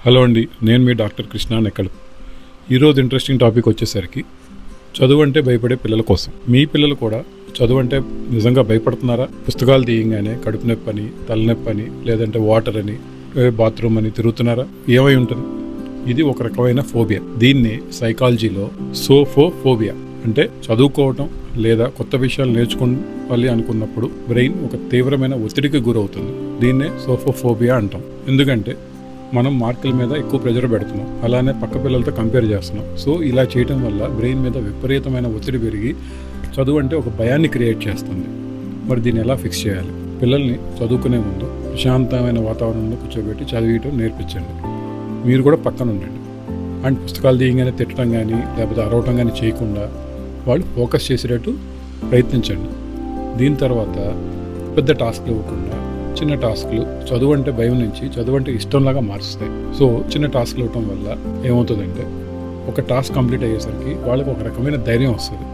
Hello అండి, నేను మీ doctor Krishna నెక్కలు. ఈరోజు ఇంట్రెస్టింగ్ టాపిక్ వచ్చేసరికి చదువు అంటే భయపడే పిల్లల కోసం. మీ పిల్లలు కూడా చదువు అంటే నిజంగా భయపడుతున్నారా? పుస్తకాలు తీయంగానే కడుపు నొప్పి అని, తలనొప్పి అని, లేదంటే వాటర్ అని, బాత్రూమ్ అని తిరుగుతున్నారా? ఏమై ఉంటుంది? ఇది ఒక రకమైన ఫోబియా. దీన్ని సైకాలజీలో సోఫోఫోబియా అంటే చదువుకోవటం లేదా కొత్త విషయాలు నేర్చుకోవాలి అనుకున్నప్పుడు బ్రెయిన్ ఒక తీవ్రమైన ఒత్తిడికి గురవుతుంది. దీన్నే సోఫోఫోబియా అంటాం. ఎందుకంటే మనం మార్కుల మీద ఎక్కువ ప్రెజర్ పెడుతున్నాం, అలానే పక్క పిల్లలతో కంపేర్ చేస్తున్నాం. సో ఇలా చేయడం వల్ల బ్రెయిన్ మీద విపరీతమైన ఒత్తిడి పెరిగి చదువు అంటే ఒక భయాన్ని క్రియేట్ చేస్తుంది. మరి దీన్ని ఎలా ఫిక్స్ చేయాలి? పిల్లల్ని చదువుకునే ముందు ప్రశాంతమైన వాతావరణంలో కూర్చోబెట్టి చదివేయటం నేర్పించండి. మీరు కూడా పక్కన ఉండండి. అండ్ పుస్తకాలు తీయగానే తిట్టడం కానీ లేకపోతే అరవటం కానీ చేయకుండా వాళ్ళు ఫోకస్ చేసేటట్టు ప్రయత్నించండి. దీని తర్వాత పెద్ద టాస్క్లు ఇవ్వకుండా చిన్న టాస్క్లు చదువు అంటే భయం నుంచి చదువు అంటే ఇష్టంలాగా మారుస్తాయి. సో చిన్న టాస్క్లు ఇవ్వటం వల్ల ఏమవుతుందంటే ఒక టాస్క్ కంప్లీట్ అయ్యేసరికి వాళ్ళకి ఒక రకమైన ధైర్యం వస్తుంది.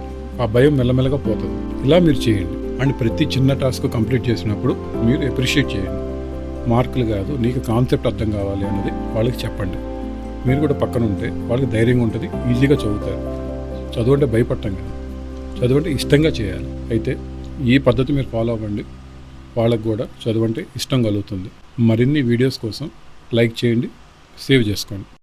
ఆ భయం మెల్లమెల్లగా పోతుంది. ఇలా మీరు చేయండి. అండ్ ప్రతి చిన్న టాస్క్ కంప్లీట్ చేసినప్పుడు మీరు అప్రిషియేట్ చేయండి. మార్కులు కాదు, నీకు కాన్సెప్ట్ అర్థం కావాలి అన్నది వాళ్ళకి చెప్పండి. మీరు కూడా పక్కన ఉంటే వాళ్ళకి ధైర్యంగా ఉంటుంది, ఈజీగా చదువుతారు. చదువు అంటే భయపడటం కాదు, చదువు అంటే ఇష్టంగా చేయాలి. అయితే ఈ పద్ధతి మీరు ఫాలో అవ్వండి. వాళ్ళకు కూడా చదువు అంటే ఇష్టం కలుగుతుంది. మరిన్ని వీడియోస్ కోసం లైక్ చేయండి, సేవ్ చేసుకోండి.